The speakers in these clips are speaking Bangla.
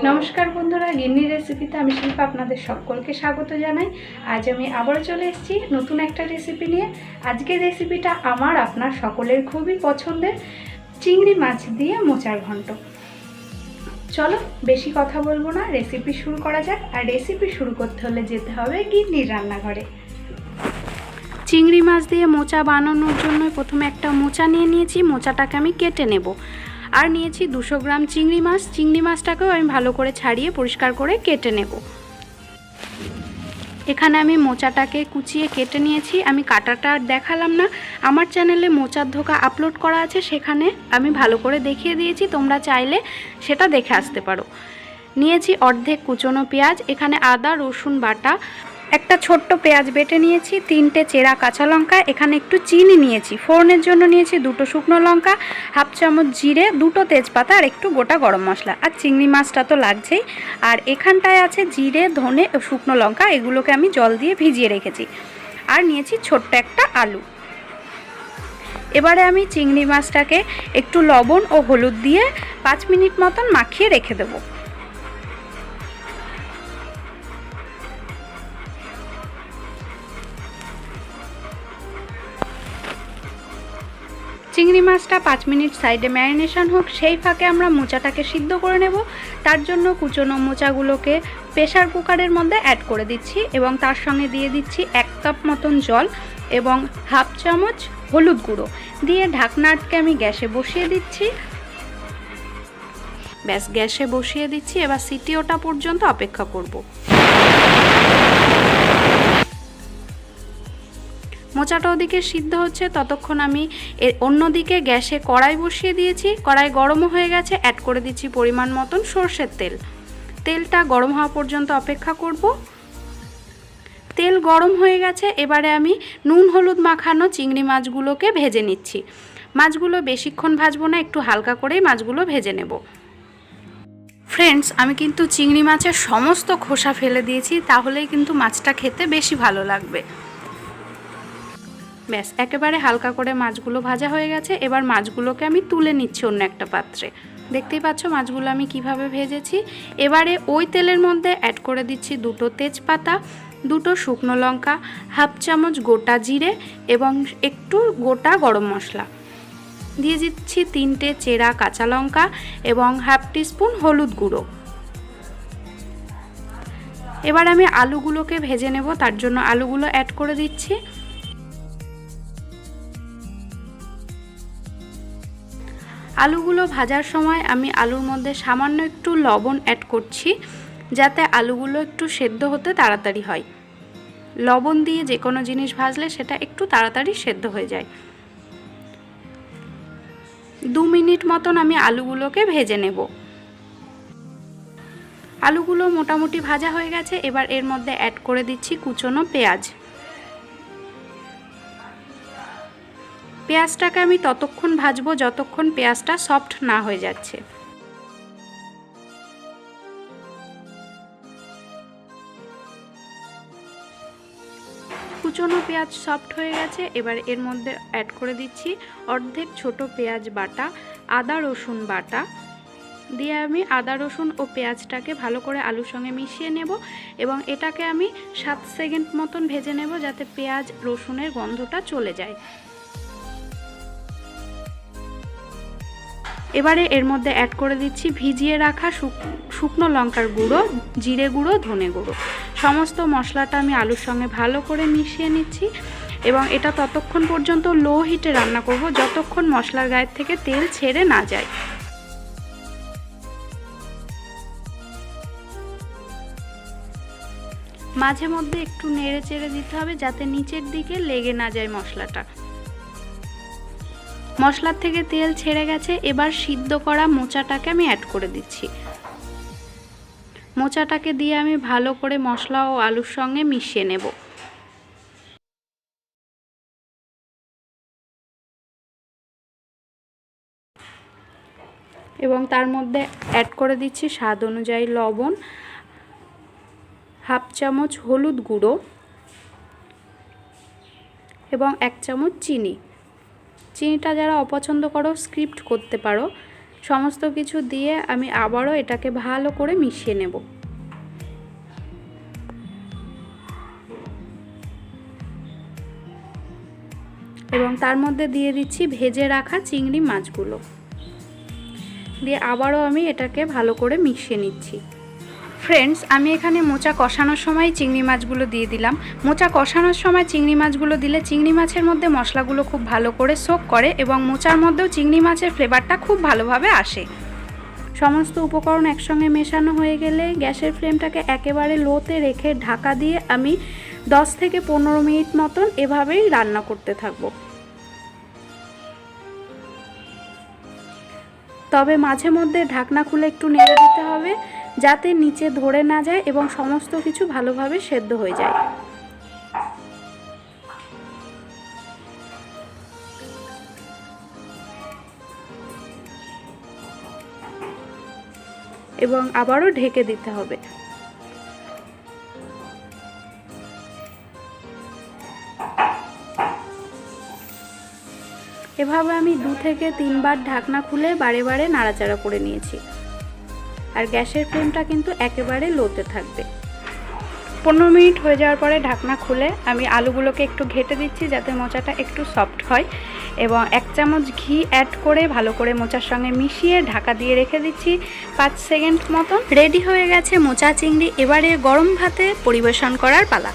नमस्कार बंधुरा गिन्निर रेसिपिते आमी शिल्पा आपनादेर सकलके स्वागत जानाई। आज आमी आबारो चले एसेछि नतुन एकटा रेसिपि निये। आजकेर रेसिपिटा आमार आपनार सकलेर खुबই पछंदेर चिंगड़ी माछ दिये मोचार घंट। चलो बेशी कथा बोलबो ना, रेसिपि शुरू करा जाक। आर रेसिपि शुरू करते हले जेते होबे गिन्निर रान्नाघरे। चिंगड़ी माछ दिये मोचा बानानोर जोन्नो प्रथमे एकटा मोचा निये नियेछि। मोचाटाके आमी केटे नेब। আর নিয়েছি 200 গ্রাম চিংড়ি মাছ। চিংড়ি মাছটাকেও আমি ভালো করে ছাড়িয়ে পরিষ্কার করে কেটে নেব। এখানে আমি মোচাটাকে কুচিয়ে কেটে নিয়েছি। আমি কাটাটা দেখালাম না, আমার চ্যানেলে মোচার ধোকা আপলোড করা আছে, সেখানে আমি ভালো করে দেখিয়ে দিয়েছি, তোমরা চাইলে সেটা দেখে আসতে পারো। নিয়েছি অর্ধেক কুচনো পেঁয়াজ, এখানে আদা রসুন বাটা, একটা ছোট্ট পেঁয়াজ বেটে নিয়েছি, 3টে চেরা কাঁচা লঙ্কা, এখানে একটু চিনি নিয়েছি, ফোড়নের জন্য নিয়েছি 2টো শুকনো লঙ্কা, হাফ চামচ জিরে, 2টো তেজপাতা আর একটু গোটা গরম মশলা। আর চিংড়ি মাছটা তো লাগছেই। আর এখানটায় আছে জিরে ধনে শুকনো লঙ্কা, এগুলোকে আমি জল দিয়ে ভিজিয়ে রেখেছি। আর নিয়েছি ছোট্ট একটা আলু। এবারে আমি চিংড়ি মাছটাকে একটু লবণ ও হলুদ দিয়ে 5 মিনিট মতন মাখিয়ে রেখে দেবো। চিংড়ি মাছটা 5 মিনিট সাইডে ম্যারিনেশন হোক, সেই ফাঁকে আমরা মোচাটাকে সিদ্ধ করে নেব। তার জন্য কুচনো মোচাগুলোকে প্রেসার কুকারের মধ্যে অ্যাড করে দিচ্ছি এবং তার সঙ্গে দিয়ে দিচ্ছি 1 কাপ মতন জল এবং হাফ চামচ হলুদ গুঁড়ো দিয়ে ঢাকনাটাকে আমি গ্যাসে বসিয়ে দিচ্ছি। ব্যাস, গ্যাসে বসিয়ে দিচ্ছি। এবার সিটি ওঠা পর্যন্ত অপেক্ষা করব। মোচাটা ওদিকে সিদ্ধ হচ্ছে, ততক্ষণ আমি অন্যদিকে গ্যাসে কড়াই বসিয়ে দিয়েছি। কড়াই গরমও হয়ে গেছে, অ্যাড করে দিচ্ছি পরিমাণ মতন সরষের তেল। তেলটা গরম হওয়া পর্যন্ত অপেক্ষা করব। তেল গরম হয়ে গেছে, এবারে আমি নুন হলুদ মাখানো চিংড়ি মাছগুলোকে ভেজে নিচ্ছি। মাছগুলো বেশিক্ষণ ভাজবো না, একটু হালকা করেই মাছগুলো ভেজে নেব। ফ্রেন্ডস, আমি কিন্তু চিংড়ি মাছের সমস্ত খোসা ফেলে দিয়েছি, তাহলেই কিন্তু মাছটা খেতে বেশি ভালো লাগবে। ব্যাস, একেবারে হালকা করে মাছগুলো ভাজা হয়ে গেছে। এবার মাছগুলোকে আমি তুলে নিচ্ছি অন্য একটা পাত্রে। দেখতেই পাচ্ছ মাছগুলো আমি কিভাবে ভেজেছি। এবারে ওই তেলের মধ্যে অ্যাড করে দিচ্ছি 2টো তেজপাতা, 2টো শুকনো লঙ্কা, হাফ চামচ গোটা জিরে এবং একটু গোটা গরম মশলা। দিয়ে দিচ্ছি 3টে চেরা কাঁচা লঙ্কা এবং হাফ টিস্পুন হলুদ গুঁড়ো। এবার আমি আলুগুলোকে ভেজে নেব, তার জন্য আলুগুলো অ্যাড করে দিচ্ছি। আলুগুলো ভাজার সময় আমি আলুর মধ্যে সামান্য একটু লবণ অ্যাড করছি, যাতে আলুগুলো একটু সেদ্ধ হতে তাড়াতাড়ি হয়। লবণ দিয়ে যে কোনো জিনিস ভাজলে সেটা একটু তাড়াতাড়ি সেদ্ধ হয়ে যায়। 2 মিনিট মতন আমি আলুগুলোকে ভেজে নেব। আলুগুলো মোটামুটি ভাজা হয়ে গেছে। এবার এর মধ্যে অ্যাড করে দিচ্ছি কুচনো পেঁয়াজ। পেঁয়াজটাকে আমি ততক্ষণ ভাজবো যতক্ষণ পেঁয়াজটা সফট না হয়ে যাচ্ছে। কুচনো পেঁয়াজ সফট হয়ে গেছে। এবার এর মধ্যে অ্যাড করে দিচ্ছি অর্ধেক ছোট পেঁয়াজ বাটা, আদা রসুন বাটা দিয়ে আমি আদা রসুন ও পেঁয়াজটাকে ভালো করে আলুর সঙ্গে মিশিয়ে নেব এবং এটাকে আমি 7 সেকেন্ড মতন ভেজে নেব, যাতে পেঁয়াজ রসুনের গন্ধটা চলে যায়। এবারে এর মধ্যে অ্যাড করে দিচ্ছি ভিজিয়ে রাখা শুকনো লঙ্কার গুঁড়ো, জিরে গুঁড়ো, ধনে গুঁড়ো। সমস্ত মশলাটা আমি আলুর সঙ্গে ভালো করে মিশিয়ে নিচ্ছি এবং এটা ততক্ষণ পর্যন্ত লো হিটে রান্না করব যতক্ষণ মশলার গায়ের থেকে তেল ছেড়ে না যায়। মাঝে মধ্যে একটু নেড়ে চেড়ে দিতে হবে, যাতে নিচের দিকে লেগে না যায় মশলাটা। মশলার থেকে তেল ছেড়ে গেছে। এবার সিদ্ধ করা মোচাটাকে আমি অ্যাড করে দিচ্ছি। মোচাটাকে দিয়ে আমি ভালো করে মশলা ও আলুর সঙ্গে মিশিয়ে নেব। এবং তার মধ্যে অ্যাড করে দিচ্ছি স্বাদ অনুযায়ী লবণ, হাফ চামচ হলুদ গুঁড়ো এবং 1 চামচ চিনি। চিনিটা যারা অপছন্দ করো স্কিপ করতে পারো। সমস্ত কিছু দিয়ে আমি আবারও এটাকে ভালো করে মিশিয়ে নেব। এবং তার মধ্যে দিয়ে দিচ্ছি ভেজে রাখা চিংড়ি মাছগুলো, দিয়ে আবারও আমি এটাকে ভালো করে মিশিয়ে নিচ্ছি। ফ্রেন্ডস, আমি এখানে মোচা কষানোর সময় চিংড়ি মাছগুলো দিয়ে দিলাম। মোচা কষানোর সময় চিংড়ি মাছগুলো দিলে চিংড়ি মাছের মধ্যে মশলাগুলো খুব ভালো করে সোক করে এবং মোচার মধ্যেও চিংড়ি মাছের ফ্লেভারটা খুব ভালোভাবে আসে। সমস্ত উপকরণ একসঙ্গে মেশানো হয়ে গেলে গ্যাসের ফ্লেমটাকে একেবারে লোতে রেখে ঢাকা দিয়ে আমি 10 থেকে 15 মিনিট মতন এভাবেই রান্না করতে থাকবো। তবে মাঝে মধ্যে ঢাকনা খুলে একটু নেড়ে দিতে হবে যাতে নিচে ধরে না যায় এবং সমস্ত কিছু ভালোভাবে সেদ্ধ হয়ে যায়। এবং আবারও ঢেকে দিতে হবে। এভাবে আমি 2 থেকে 3 বার ঢাকনা খুলে বারে বারে নাড়াচাড়া করে নিয়েছি। আর গ্যাসের ফ্লেমটা কিন্তু একেবারে লোতে থাকবে। 15 মিনিট হয়ে যাওয়ার পরে ঢাকনা খুলে আমি আলুগুলোকে একটু ঘেটে দিচ্ছি যাতে মোচাটা একটু সফট হয় এবং 1 চামচ ঘি অ্যাড করে ভালো করে মোচার সঙ্গে মিশিয়ে ঢাকা দিয়ে রেখে দিচ্ছি 5 সেকেন্ড মতন। রেডি হয়ে গেছে মোচা চিংড়ি। এবারে গরম ভাতে পরিবেশন করার পালা।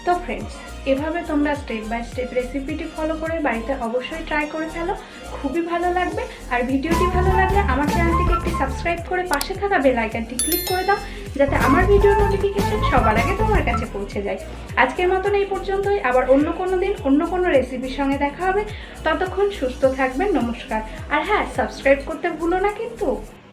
তো ফ্রেন্ডস, এভাবে তোমরা স্টেপ বাই স্টেপ রেসিপিটি ফলো করে বাড়িতে অবশ্যই ট্রাই করে ফেলো, খুবই ভালো লাগবে। আর ভিডিওটি ভালো লাগলে আমার চ্যানেলটিকে একটি সাবস্ক্রাইব করে পাশে থাকা বেল আইকনটি ক্লিক করে দাও যাতে আমার ভিডিওর নোটিফিকেশন সবার আগে তোমার কাছে পৌঁছে যায়। আজকের মতন এই পর্যন্তই, আবার অন্য কোনো দিন অন্য কোনো রেসিপির সঙ্গে দেখা হবে। ততক্ষণ সুস্থ থাকবেন। নমস্কার। আর হ্যাঁ, সাবস্ক্রাইব করতে ভুলো না কিন্তু।